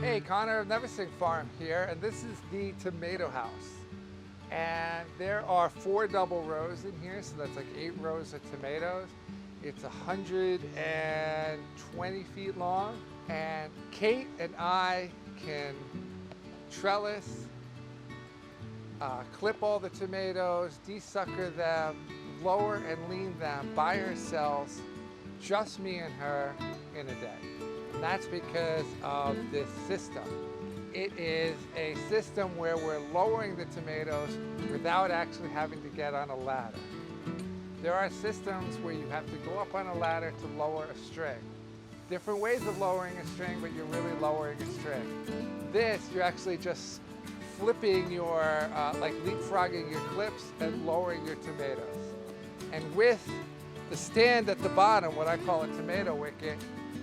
Hey, Conor of Neversink Farm here, and this is the tomato house. And there are 4 double rows in here, so that's like 8 rows of tomatoes. It's 120 feet long, and Kate and I can trellis, clip all the tomatoes, desucker them, lower and lean them by ourselves, just me and her, in a day. And that's because of this system. It is a system where we're lowering the tomatoes without actually having to get on a ladder. There are systems where you have to go up on a ladder to lower a string. Different ways of lowering a string, but you're really lowering a string. This, you're actually just flipping your, like leapfrogging your clips and lowering your tomatoes. And with the stand at the bottom, what I call a tomato wicket,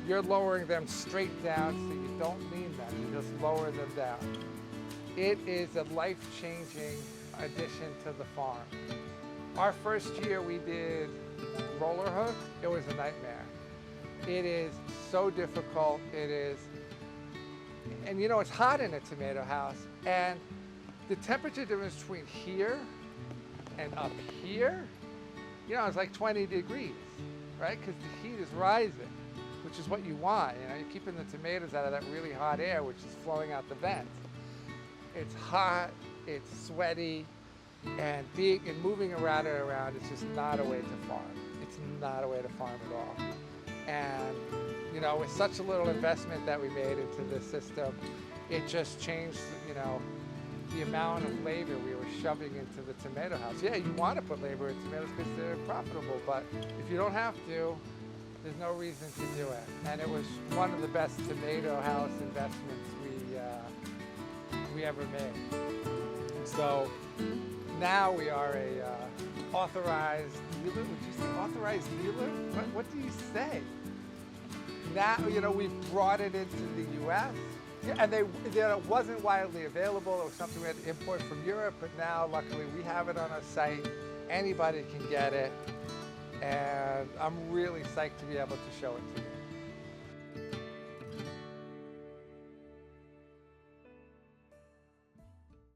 you're lowering them straight down so you don't lean them, you just lower them down. It is a life-changing addition to the farm. Our first year we did roller hook, it was a nightmare. It is so difficult, it is, and you know, it's hot in a tomato house, and the temperature difference between here and up here, you know, it's like 20 degrees, right? Because the heat is rising, which is what you want. You know, you're keeping the tomatoes out of that really hot air, which is flowing out the vent. It's hot, it's sweaty, and moving around and around is just not a way to farm. It's not a way to farm at all. And, you know, with such a little investment that we made into this system, it just changed, you know, the amount of labor we were shoving into the tomato house. Yeah, you want to put labor in tomatoes because they're profitable, but if you don't have to, there's no reason to do it. And it was one of the best tomato house investments we ever made. So now we are a authorized dealer. Would you say authorized dealer? What do you say? Now, you know, we've brought it into the U.S. And it wasn't widely available. It was something we had to import from Europe, but now luckily we have it on our site. Anybody can get it. And I'm really psyched to be able to show it to you.